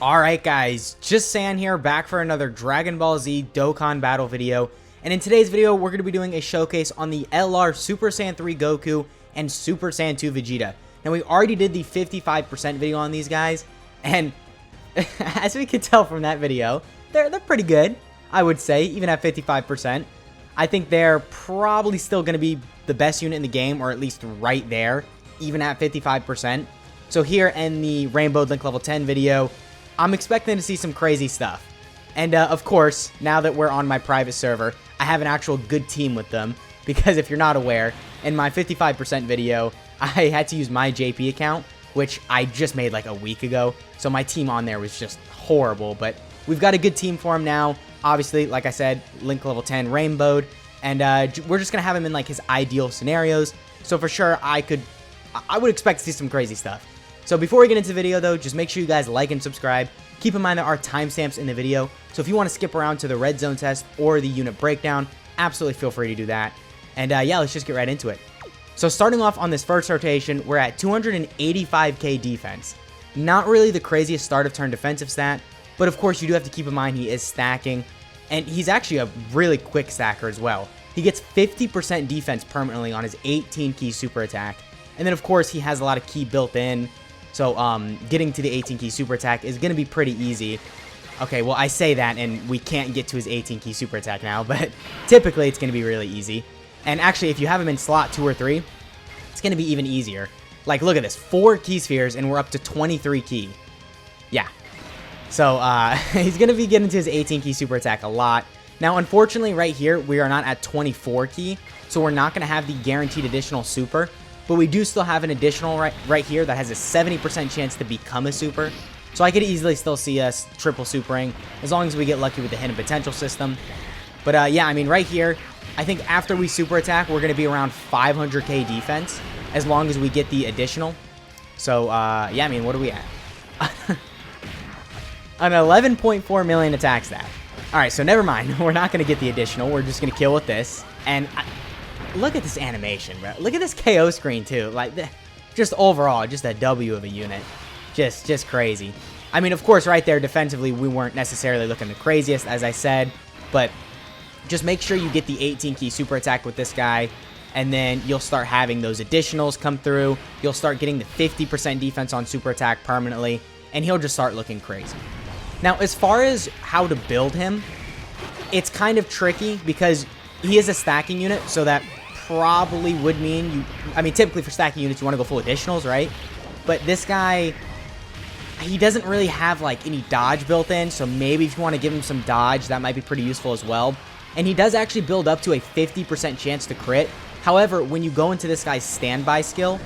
Alright guys, just San here, back for another Dragon Ball Z Dokkan battle video. And in today's video, we're going to be doing a showcase on the LR Super Saiyan 3 Goku and Super Saiyan 2 Vegeta. Now we already did the 55% video on these guys, and as we could tell from that video, they're pretty good, I would say, even at 55%. I think they're probably still going to be the best unit in the game, or at least right there, even at 55%. So here in the Rainbow Link Level 10 video, I'm expecting to see some crazy stuff. And of course, now that we're on my private server, I have an actual good team with them. Because if you're not aware, in my 55% video, I had to use my JP account, which I just made like a week ago. So my team on there was just horrible. But we've got a good team for him now. Obviously, like I said, Link Level 10 Rainbowed. And we're just going to have him in like his ideal scenarios. So for sure, I would expect to see some crazy stuff. So before we get into the video though, just make sure you guys like and subscribe. Keep in mind there are timestamps in the video, so if you want to skip around to the red zone test or the unit breakdown, absolutely feel free to do that. And yeah, let's just get right into it. So starting off on this first rotation, we're at 285k defense. Not really the craziest start of turn defensive stat, but of course you do have to keep in mind he is stacking, and he's actually a really quick stacker as well. He gets 50% defense permanently on his 18 key super attack, and then of course he has a lot of key built in. So, getting to the 18 key super attack is going to be pretty easy. Okay, well, I say that, and we can't get to his 18 key super attack now, but typically it's going to be really easy. And actually, if you have him in slot 2 or 3, it's going to be even easier. Like, look at this, 4 key spheres, and we're up to 23 key. Yeah. So, he's going to be getting to his 18 key super attack a lot. Now, unfortunately, right here, we are not at 24 key, so we're not going to have the guaranteed additional super. But we do still have an additional right here that has a 70% chance to become a super. So I could easily still see us triple supering as long as we get lucky with the hidden potential system. But yeah, I mean right here, I think after we super attack, we're going to be around 500k defense as long as we get the additional. So yeah, I mean, what are we at? An 11.4 million attack stat. Alright, so never mind. We're not going to get the additional. We're just going to kill with this. And look at this animation, bro. Look at this KO screen, too. Like, just overall, just a W of a unit. Just crazy. I mean, of course, right there, defensively, we weren't necessarily looking the craziest, as I said. But just make sure you get the 18 key super attack with this guy. And then you'll start having those additionals come through. You'll start getting the 50% defense on super attack permanently. And he'll just start looking crazy. Now, as far as how to build him, it's kind of tricky because he is a stacking unit, so that probably would mean you, I mean, typically for stacking units, you want to go full additionals, right? But this guy, he doesn't really have, like, any dodge built in, so maybe if you want to give him some dodge, that might be pretty useful as well. And he does actually build up to a 50% chance to crit. However, when you go into this guy's standby skill,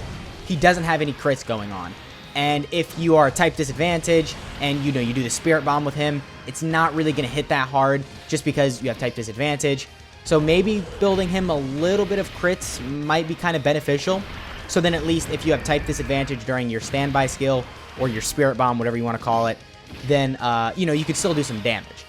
he doesn't have any crits going on. And if you are type disadvantage, and, you know, you do the Spirit Bomb with him, it's not really going to hit that hard, just because you have type disadvantage. So maybe building him a little bit of crits might be kind of beneficial. So then at least if you have type disadvantage during your standby skill or your Spirit Bomb, whatever you want to call it, then, you know, you could still do some damage.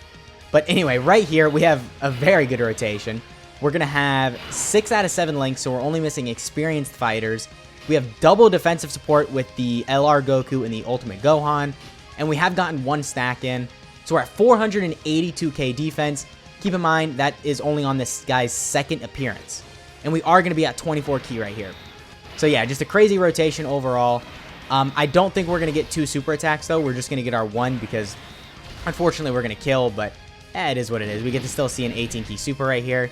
But anyway, right here, we have a very good rotation. We're going to have 6 out of 7 links, so we're only missing experienced fighters. We have double defensive support with the LR Goku and the Ultimate Gohan. And we have gotten 1 stack in. So we're at 482k defense. Keep in mind, that is only on this guy's 2nd appearance. And we are going to be at 24 key right here. So yeah, just a crazy rotation overall. I don't think we're going to get 2 super attacks, though. We're just going to get our 1 because, unfortunately, we're going to kill. But it is what it is. We get to still see an 18 key super right here.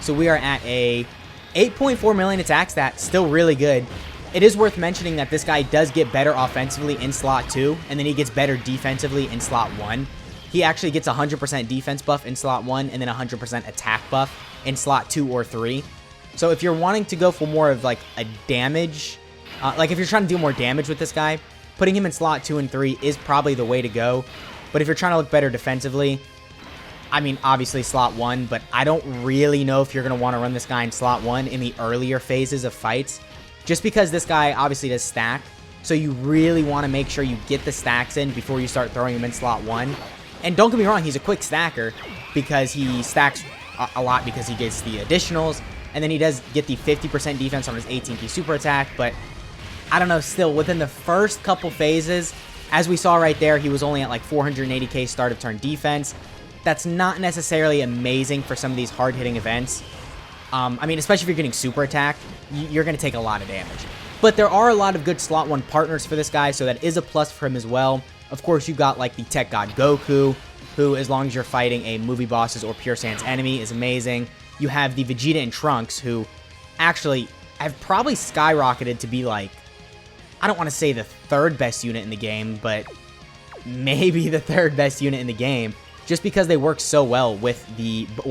So we are at a 8.4 million attack stat. Still really good. It is worth mentioning that this guy does get better offensively in slot 2. And then he gets better defensively in slot 1. He actually gets 100% defense buff in slot 1 and then 100% attack buff in slot 2 or 3. So if you're wanting to go for more of like a damage, like if you're trying to do more damage with this guy, putting him in slot 2 and 3 is probably the way to go. But if you're trying to look better defensively, I mean, obviously slot 1, but I don't really know if you're going to want to run this guy in slot 1 in the earlier phases of fights. Just because this guy obviously does stack, so you really want to make sure you get the stacks in before you start throwing him in slot 1. And don't get me wrong, he's a quick stacker because he stacks a lot because he gets the additionals. And then he does get the 50% defense on his 18 key super attack. But I don't know, still, within the first couple phases, As we saw right there, he was only at like 480k start of turn defense. That's not necessarily amazing for some of these hard-hitting events. I mean, especially if you're getting super attacked, you're going to take a lot of damage. But there are a lot of good slot 1 partners for this guy, so that is a plus for him as well. Of course, you've got like the Tech God Goku, who, as long as you're fighting a movie boss's or Pure Sans enemy, is amazing. You have the Vegeta and Trunks, who actually have probably skyrocketed to be like, I don't want to say the 3rd best unit in the game, but maybe the 3rd best unit in the game, just because they work so well with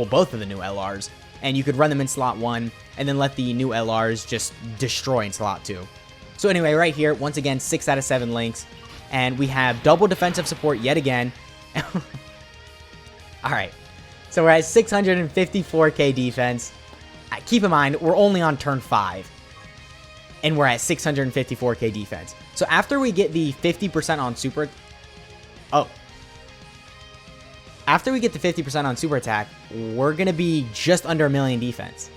both of the new LRs. And you could run them in slot 1, and then let the new LRs just destroy in slot 2. So anyway, right here, once again, 6 out of 7 links. And we have double defensive support yet again. Alright, so we're at 654k defense. Keep in mind, we're only on turn 5. And we're at 654k defense. So after we get the 50% on super... Oh. After we get the 50% on super attack, we're going to be just under 1 million defense.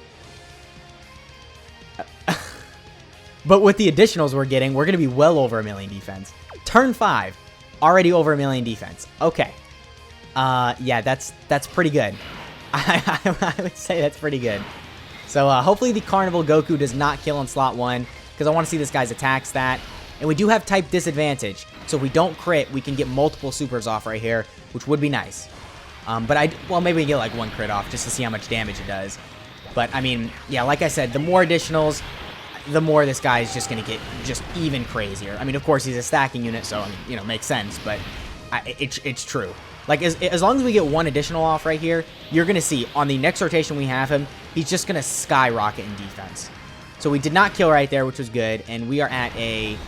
But with the additionals we're getting, we're going to be well over 1 million defense. Turn 5, already over 1 million defense. Okay. Yeah, that's pretty good. I would say that's pretty good. So hopefully the Carnival Goku does not kill in slot 1, because I want to see this guy's attack stat. And we do have type disadvantage, so if we don't crit, we can get multiple supers off right here, which would be nice. Well, maybe we get like 1 crit off just to see how much damage it does. But, I mean, yeah, like I said, the more additionals, the more this guy is just going to get just even crazier. I mean, of course, he's a stacking unit, so, I mean, you know, makes sense, but it's true. Like, as long as we get 1 additional off right here, you're going to see, on the next rotation we have him, he's just going to skyrocket in defense. So we did not kill right there, which was good, and we are at a...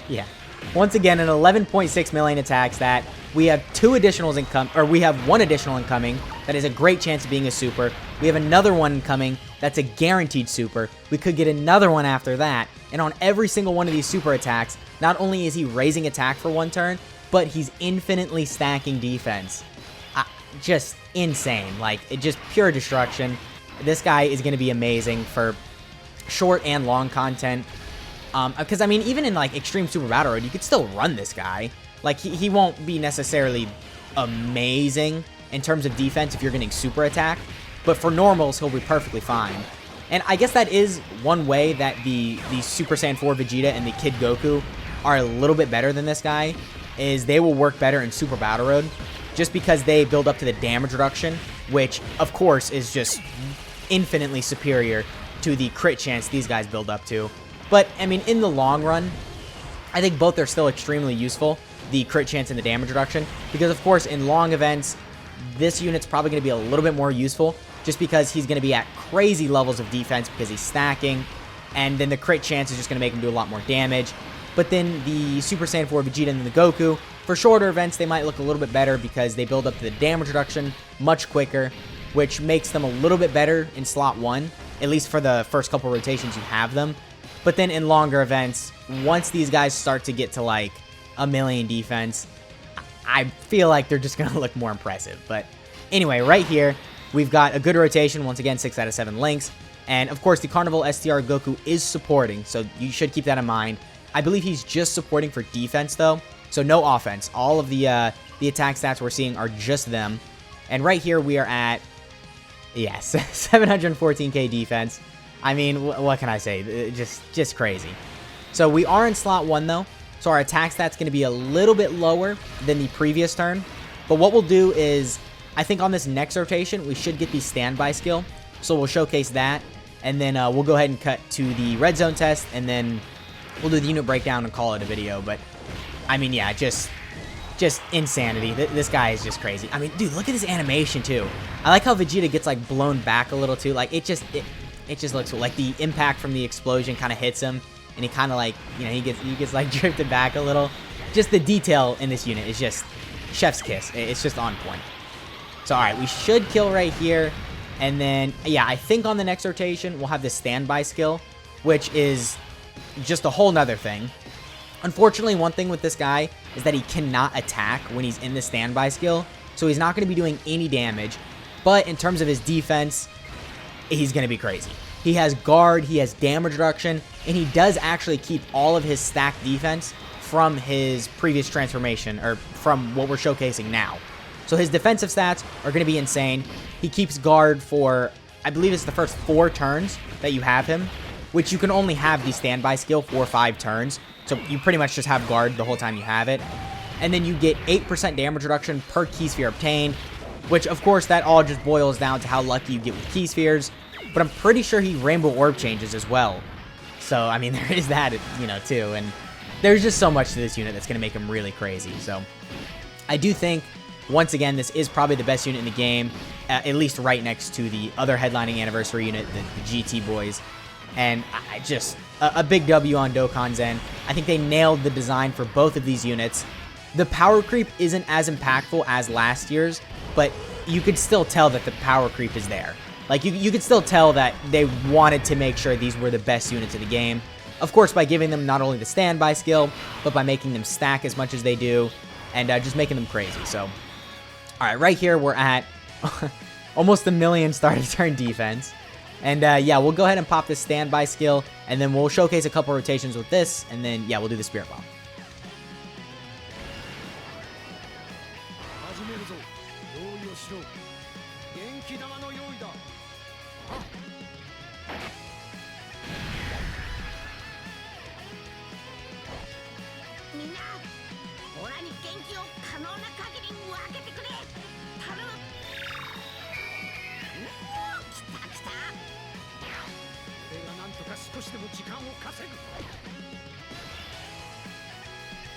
yeah. Once again, an 11.6 million attack stat. We have 2 additionals incoming, or we have 1 additional incoming. That is a great chance of being a super. We have another one incoming. That's a guaranteed super. We could get another one after that. And on every single one of these super attacks, not only is he raising attack for 1 turn, but he's infinitely stacking defense. Just insane. Like, it just pure destruction. This guy is going to be amazing for short and long content. Because, I mean, even in, like, Extreme Super Battle Road, you could still run this guy. Like, he won't be necessarily amazing in terms of defense if you're getting super attack. But for normals, he'll be perfectly fine. And I guess that is one way that the Super Saiyan 4 Vegeta and the Kid Goku are a little bit better than this guy, is they will work better in Super Battle Road, just because they build up to the damage reduction, which, of course, is just infinitely superior to the crit chance these guys build up to. But, I mean, in the long run, I think both are still extremely useful, the crit chance and the damage reduction, because, of course, in long events, this unit's probably going to be a little bit more useful, just because he's going to be at crazy levels of defense because he's stacking, and then the crit chance is just going to make him do a lot more damage. But then the Super Saiyan 4 Vegeta and the Goku, for shorter events, they might look a little bit better because they build up to the damage reduction much quicker, which makes them a little bit better in slot 1, at least for the first couple rotations you have them. But then in longer events, once these guys start to get to like 1 million defense, I feel like they're just going to look more impressive. But anyway, right here, we've got a good rotation. Once again, 6 out of 7 links. And of course, the Carnival STR Goku is supporting, so you should keep that in mind. I believe he's just supporting for defense, though, so no offense. All of the attack stats we're seeing are just them. And right here, we are at, yes, 714k defense. I mean, what can I say? Just crazy. So we are in slot 1, though, so our attack stat's going to be a little bit lower than the previous turn. But what we'll do is, I think on this next rotation, we should get the standby skill. So we'll showcase that, and then we'll go ahead and cut to the red zone test, and then we'll do the unit breakdown and call it a video. But, I mean, yeah, just insanity. This guy is just crazy. I mean, dude, look at this animation, too. I like how Vegeta gets, like, blown back a little, too. Like, it just looks cool. Like, the impact from the explosion kind of hits him, and he kind of, like, you know, he gets, like, drifted back a little. Just the detail in this unit is just chef's kiss. It's just on point. So, all right, we should kill right here. And then, yeah, I think on the next rotation, we'll have the standby skill, which is just a whole nother thing. Unfortunately, one thing with this guy is that he cannot attack when he's in the standby skill, so he's not going to be doing any damage. But in terms of his defense, he's going to be crazy. He has guard, he has damage reduction, and he does actually keep all of his stacked defense from his previous transformation, or from what we're showcasing now. So his defensive stats are going to be insane. He keeps guard for, I believe it's the first 4 turns that you have him, which you can only have the standby skill for 5 turns. So you pretty much just have guard the whole time you have it. And then you get 8% damage reduction per key sphere obtained, which of course that all just boils down to how lucky you get with key spheres. But I'm pretty sure he rainbow orb changes as well. So, I mean, there is that, you know, too. And there's just so much to this unit that's going to make him really crazy. So, I do think, once again, this is probably the best unit in the game, at least right next to the other headlining anniversary unit, the GT boys. And I just, a big W on Dokkan's end. I think they nailed the design for both of these units. The power creep isn't as impactful as last year's, but you could still tell that the power creep is there. Like, you could still tell that they wanted to make sure these were the best units in the game. Of course, by giving them not only the standby skill, but by making them stack as much as they do, and just making them crazy. So, alright, right here we're at almost 1,000,000 start of turn defense. And yeah, we'll go ahead and pop this standby skill, and then we'll showcase a couple rotations with this, and then, yeah, we'll do the Spirit Bomb.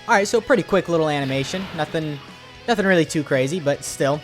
Alright, so pretty quick little animation. Nothing really too crazy, but still.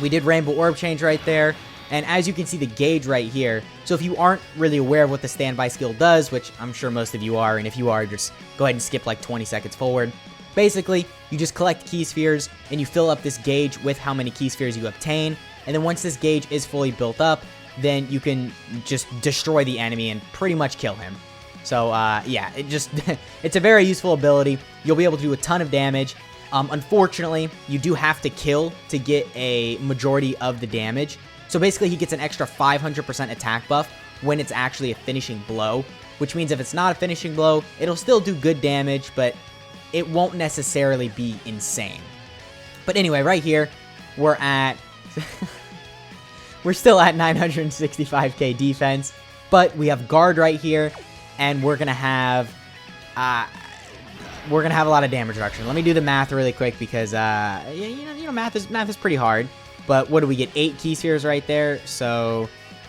We did Rainbow Orb change right there. And as you can see the gauge right here, so if you aren't really aware of what the standby skill does, which I'm sure most of you are, and if you are, just go ahead and skip like 20 seconds forward. Basically, you just collect key spheres, and you fill up this gauge with how many key spheres you obtain. And then once this gauge is fully built up, then you can just destroy the enemy and pretty much kill him. So, yeah, it's a very useful ability. You'll be able to do a ton of damage. Unfortunately, you do have to kill to get a majority of the damage. So basically, he gets an extra 500% attack buff when it's actually a finishing blow, which means if it's not a finishing blow, it'll still do good damage, but it won't necessarily be insane. But anyway, right here, we're still at 965k defense, but we have guard right here, and we're gonna have a lot of damage reduction. Let me do the math really quick because you know math is pretty hard. But what do we get? 8 key spheres right there. So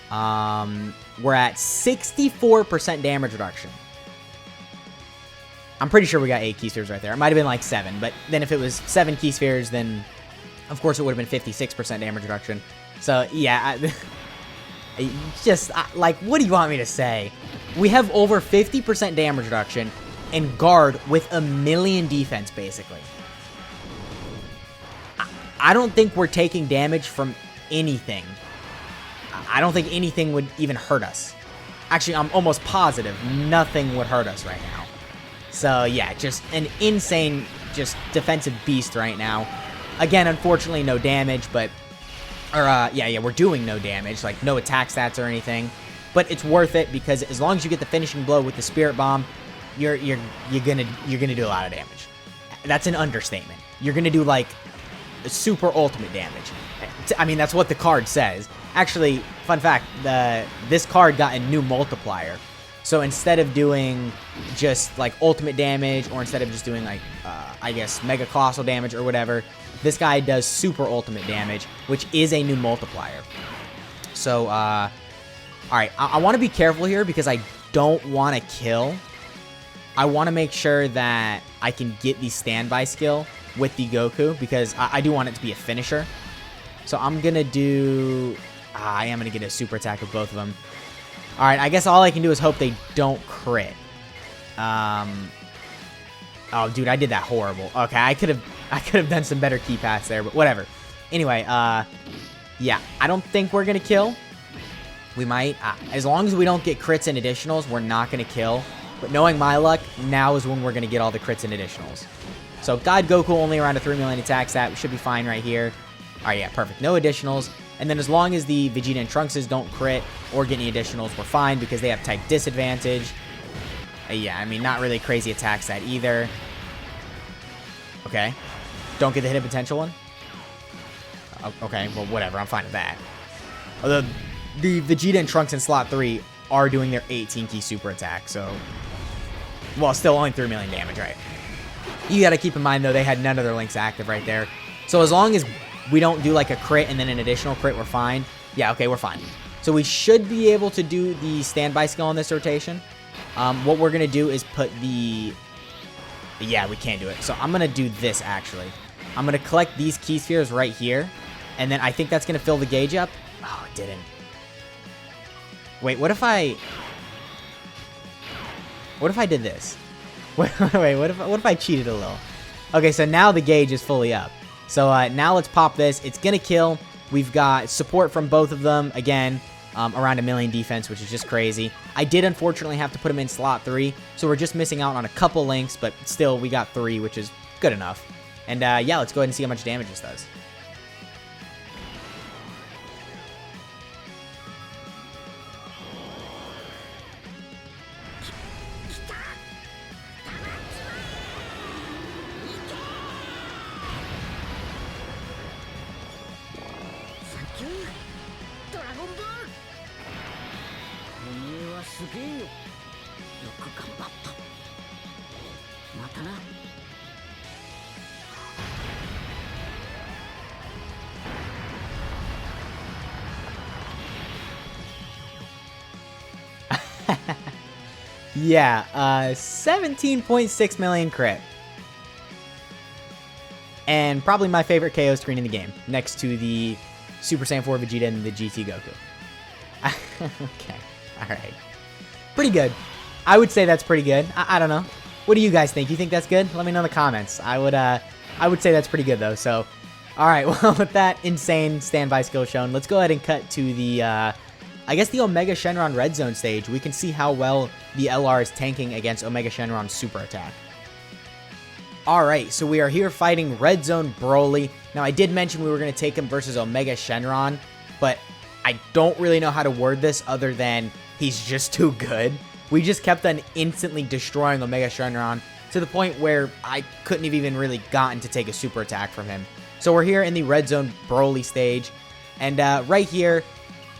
we're at 64% damage reduction. I'm pretty sure we got 8 key spheres right there. It might have been like 7, but then if it was 7 key spheres, then of course it would have been 56% damage reduction. So yeah, like, what do you want me to say? We have over 50% damage reduction and guard with 1,000,000 defense, basically. I don't think we're taking damage from anything. I don't think anything would even hurt us. Actually, I'm almost positive nothing would hurt us right now. So, yeah, just an insane, just defensive beast right now. Again, unfortunately, no damage, but... yeah, we're doing no damage, like no attack stats or anything. But it's worth it because as long as you get the finishing blow with the Spirit Bomb, you're gonna do a lot of damage. That's an understatement. You're gonna do like super ultimate damage. I mean, that's what the card says. Actually, fun fact, this card got a new multiplier. So instead of doing just like ultimate damage, or instead of just doing like I guess mega colossal damage or whatever, this guy does super ultimate damage, which is a new multiplier. So alright, I want to be careful here because I don't want to kill. I want to make sure that I can get the standby skill with the Goku because I do want it to be a finisher. So I'm going to do... I am going to get a super attack with both of them. Alright, I guess all I can do is hope they don't crit. Oh, dude, I did that horrible. Okay, I could have done some better key paths there, but whatever. Anyway, yeah, I don't think we're going to kill. We might. As long as we don't get crits and additionals, we're not going to kill. But knowing my luck, now is when we're going to get all the crits and additionals. So, God Goku only around a 3 million attack stat. We should be fine right here. Alright, yeah, perfect. No additionals. And then as long as the Vegeta and Trunkses don't crit or get any additionals, we're fine because they have type disadvantage. Yeah, I mean, not really crazy attack stat either. Okay. Don't get the hidden potential one. Okay, well, whatever. I'm fine with that. The Vegeta and Trunks in slot 3 are doing their 18 key super attack, so... Well, still only 3 million damage, right? You gotta keep in mind, though, they had none of their links active right there. So as long as we don't do, like, a crit and then an additional crit, we're fine. Yeah, okay, we're fine. So we should be able to do the standby skill on this rotation. What we're gonna do is put the... Yeah, we can't do it. So I'm gonna do this, actually. I'm gonna collect these key spheres right here, and then I think that's gonna fill the gauge up. Oh, it didn't. Wait, what if I did this? Wait, what if I cheated a little? Okay, so now the gauge is fully up. So now let's pop this. It's gonna kill. We've got support from both of them. Again, around 1 million defense, which is just crazy. I did unfortunately have to put him in slot 3, so we're just missing out on a couple links, but still we got 3, which is good enough. And yeah, let's go ahead and see how much damage this does. Yeah, 17.6 million crit. And probably my favorite KO screen in the game, next to the Super Saiyan 4 Vegeta and the GT Goku. Okay, alright. Pretty good. I would say that's pretty good. I don't know. What do you guys think? You think that's good? Let me know in the comments. I would say that's pretty good, though. So, alright, well, with that insane standby skill shown, let's go ahead and cut to the, I guess the Omega Shenron Red Zone stage. We can see how well the LR is tanking against Omega Shenron's super attack. Alright, so we are here fighting Red Zone Broly. Now, I did mention we were going to take him versus Omega Shenron, but I don't really know how to word this other than he's just too good. We just kept on instantly destroying Omega Shenron to the point where I couldn't have even really gotten to take a super attack from him. So we're here in the Red Zone Broly stage, and right here,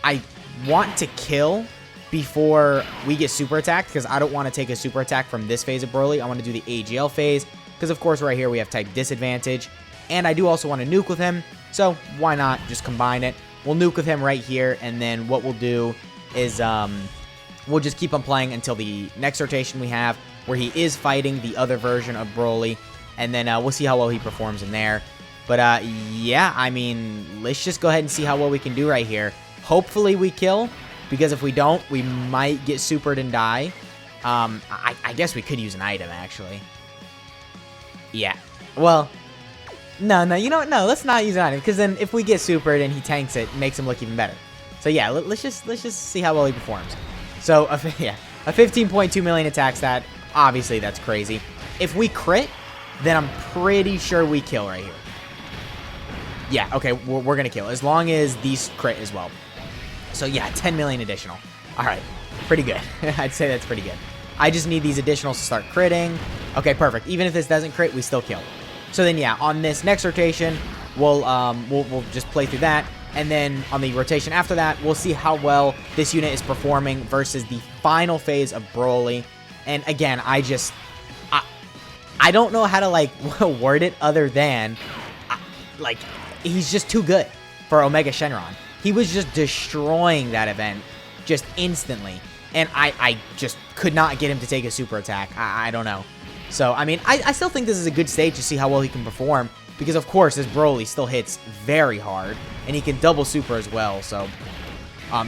I want to kill before we get super attacked because I don't want to take a super attack from this phase of Broly. I want to do the AGL phase because, of course, right here we have type disadvantage, and I do also want to nuke with him, so why not just combine it? We'll nuke with him right here, and then what we'll do is we'll just keep on playing until the next rotation we have, where he is fighting the other version of Broly, and then we'll see how well he performs in there. But yeah, I mean, let's just go ahead and see how well we can do right here. Hopefully we kill, because if we don't, we might get supered and die. I guess we could use an item, actually. Yeah. Well, no, you know what? No, let's not use an item, because then if we get supered and he tanks it, it makes him look even better. So yeah, let's just see how well he performs. So yeah, a 15.2 million attack stat. Obviously, that's crazy. If we crit, then I'm pretty sure we kill right here. Yeah, okay, we're gonna kill as long as these crit as well. So yeah, 10 million additional. All right, pretty good. I'd say that's pretty good. I just need these additionals to start critting. Okay, perfect. Even if this doesn't crit, we still kill. So then yeah, on this next rotation, we'll just play through that. And then on the rotation after that, we'll see how well this unit is performing versus the final phase of Broly. And again, I don't know how to, like, word it other than, like, he's just too good for Omega Shenron. He was just destroying that event just instantly. And I just could not get him to take a super attack. I don't know. So, I mean, I still think this is a good stage to see how well he can perform. Because, of course, this Broly still hits very hard. And he can double super as well. So,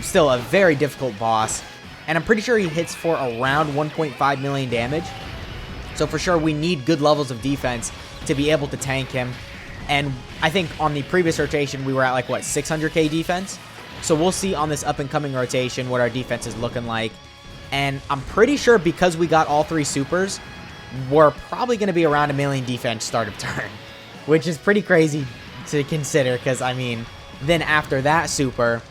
still a very difficult boss. And I'm pretty sure he hits for around 1.5 million damage. So, for sure, we need good levels of defense to be able to tank him. And I think on the previous rotation, we were at, like, what, 600k defense? So, we'll see on this up-and-coming rotation what our defense is looking like. And I'm pretty sure because we got all 3 supers, we're probably going to be around 1 million defense start of turn. Which is pretty crazy to consider, because, I mean, then after that super,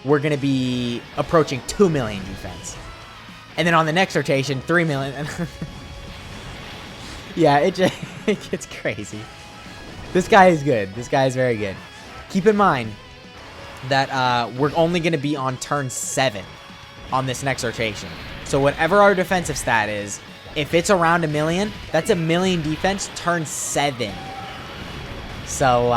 we're going to be approaching 2 million defense. And then on the next rotation, 3 million. Yeah, it gets crazy. This guy is good. This guy is very good. Keep in mind that we're only going to be on turn 7 on this next rotation. So whatever our defensive stat is, if it's around 1,000,000, that's 1,000,000 defense turn 7. So,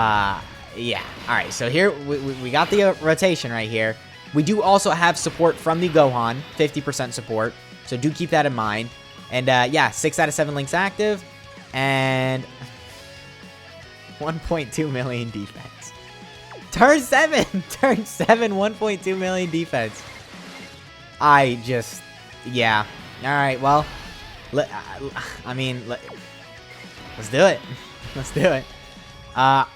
yeah. All right, so here we got the rotation right here. We do also have support from the Gohan, 50% support. So do keep that in mind. And, yeah, 6 out of 7 links active. And 1.2 million defense. Turn 7! Turn 7, 1.2 million defense. Yeah. Alright, well, let's do it. Let's do it. Oh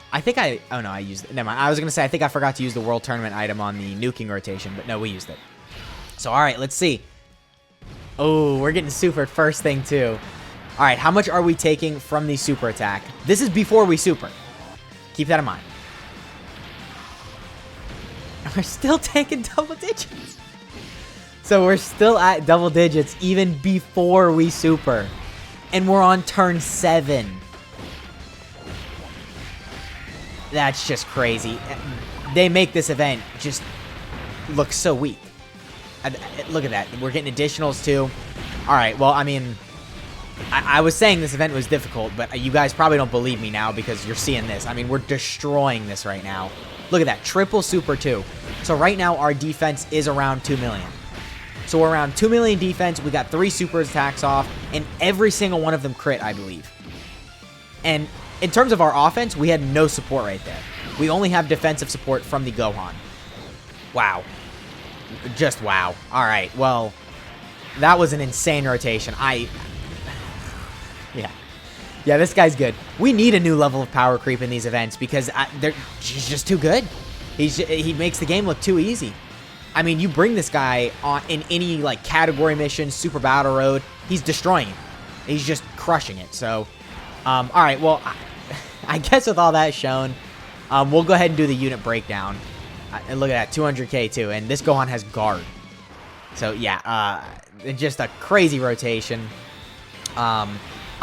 no, I used it. Never mind. I was going to say, I think I forgot to use the World Tournament item on the nuking rotation, but no, we used it. So, alright, let's see. Oh, we're getting supered first thing, too. Alright, how much are we taking from the super attack? This is before we super. Keep that in mind. We're still taking double digits. So we're still at double digits even before we super. And we're on turn 7. That's just crazy. They make this event just look so weak. Look at that. We're getting additionals too. Alright, well, I mean, I was saying this event was difficult, but you guys probably don't believe me now because you're seeing this. I mean, we're destroying this right now. Look at that. Triple super 2. So right now, our defense is around 2 million. So we're around 2 million defense. We got 3 super attacks off, and every single one of them crit, I believe. And in terms of our offense, we had no support right there. We only have defensive support from the Gohan. Wow. Just wow. All right, well, that was an insane rotation. Yeah, this guy's good. We need a new level of power creep in these events because he's just too good. He makes the game look too easy. I mean, you bring this guy on in any like category mission, Super Battle Road, he's destroying it. He's just crushing it. So, all right, well, I guess with all that shown, we'll go ahead and do the unit breakdown. And look at that, 200k too, and this Gohan has guard. So yeah, just a crazy rotation.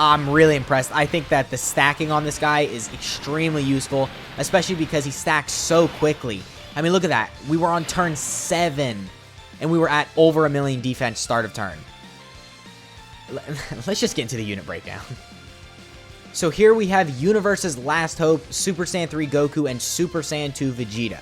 I'm really impressed. I think that the stacking on this guy is extremely useful, especially because he stacks so quickly. I mean, look at that. We were on turn 7, and we were at over 1 million defense start of turn. Let's just get into the unit breakdown. So here we have Universe's Last Hope, Super Saiyan 3 Goku, and Super Saiyan 2 Vegeta.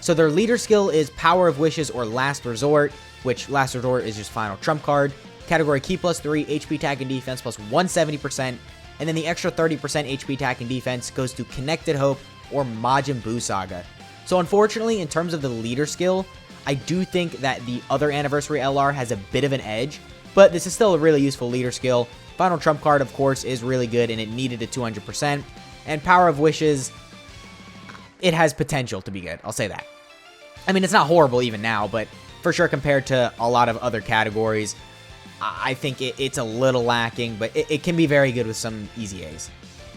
So their leader skill is Power of Wishes or Last Resort, which Last Resort is just final trump card. Category Ki plus 3, HP attack and defense plus 170%, and then the extra 30% HP attack and defense goes to Connected Hope or Majin Buu Saga. So unfortunately, in terms of the leader skill, I do think that the other Anniversary LR has a bit of an edge, but this is still a really useful leader skill. Final trump card, of course, is really good, and it needed a 200%, and Power of Wishes, it has potential to be good, I'll say that. I mean, it's not horrible even now, but for sure compared to a lot of other categories, I think it's a little lacking, but it can be very good with some easy A's.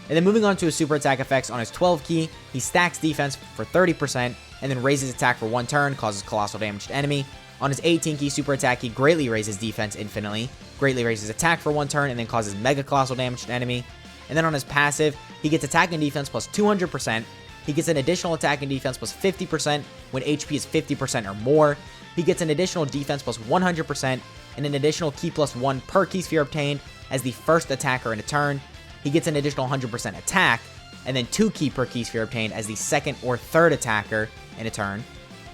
And then moving on to his super attack effects, on his 12 key, he stacks defense for 30%, and then raises attack for 1 turn, causes colossal damage to enemy. On his 18 key super attack, he greatly raises defense infinitely, greatly raises attack for 1 turn, and then causes mega colossal damage to enemy. And then on his passive, he gets attack and defense plus 200%, he gets an additional attack and defense plus 50% when HP is 50% or more, he gets an additional defense plus 100%, and an additional Ki plus 1 per Ki sphere obtained as the first attacker in a turn. He gets an additional 100% attack, and then 2 Ki per Ki sphere obtained as the second or third attacker in a turn.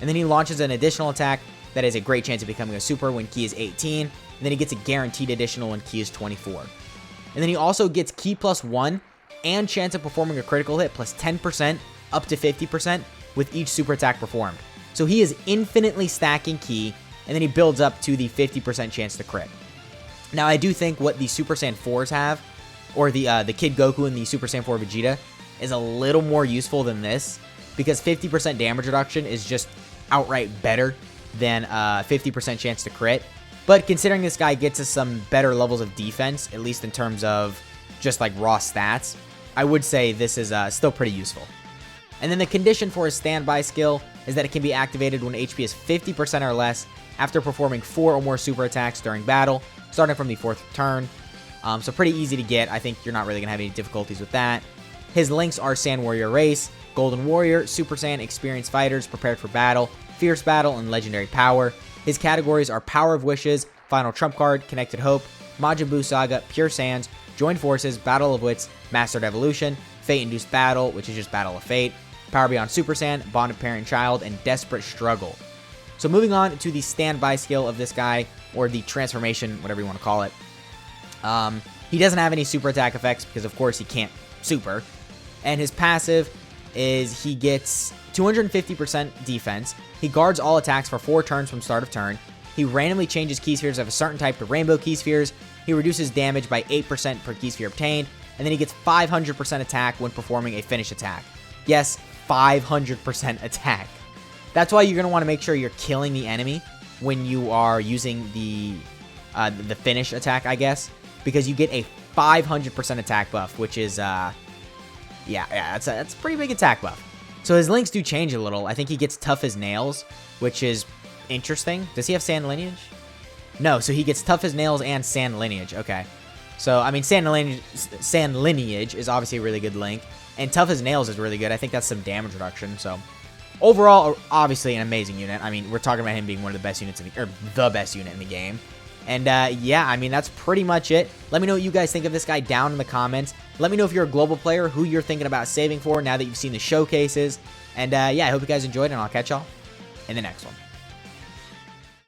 And then he launches an additional attack that has a great chance of becoming a super when Ki is 18, and then he gets a guaranteed additional when Ki is 24. And then he also gets Ki plus 1 and chance of performing a critical hit plus 10% up to 50% with each super attack performed. So he is infinitely stacking Ki, and then he builds up to the 50% chance to crit. Now, I do think what the Super Saiyan 4s have, or the Kid Goku and the Super Saiyan 4 Vegeta, is a little more useful than this, because 50% damage reduction is just outright better than 50% chance to crit. But considering this guy gets us some better levels of defense, at least in terms of just like raw stats, I would say this is still pretty useful. And then the condition for his standby skill is that it can be activated when HP is 50% or less after performing 4 or more super attacks during battle, starting from the 4th turn. So pretty easy to get. I think you're not really going to have any difficulties with that. His links are Sand Warrior Race, Golden Warrior, Super Saiyan, Experienced Fighters, Prepared for Battle, Fierce Battle, and Legendary Power. His categories are Power of Wishes, Final Trump Card, Connected Hope, Majin Buu Saga, Pure Sands, Joined Forces, Battle of Wits, Mastered Evolution, Fate-Induced Battle, which is just Battle of Fate, Power Beyond Super Saiyan, Bond of Parent-Child, and Desperate Struggle. So moving on to the standby skill of this guy, or the transformation, whatever you want to call it. He doesn't have any super attack effects because, of course, he can't super. And his passive is he gets 250% defense. He guards all attacks for 4 turns from start of turn. He randomly changes key spheres of a certain type to rainbow key spheres. He reduces damage by 8% per key sphere obtained. And then he gets 500% attack when performing a finish attack. Yes, 500% attack. That's why you're going to want to make sure you're killing the enemy when you are using the finish attack, I guess. Because you get a 500% attack buff, which is, that's a pretty big attack buff. So his links do change a little. I think he gets Tough as Nails, which is interesting. Does he have Sand Lineage? No, so he gets Tough as Nails and Sand Lineage. Okay. So, I mean, Sand Lineage is obviously a really good link. And Tough as Nails is really good. I think that's some damage reduction. So, overall, obviously an amazing unit. I mean, we're talking about him being one of the best units or the best unit in the game. And yeah, I mean, that's pretty much it. Let me know what you guys think of this guy down in the comments. Let me know if you're a global player, who you're thinking about saving for now that you've seen the showcases. And yeah, I hope you guys enjoyed, and I'll catch y'all in the next one.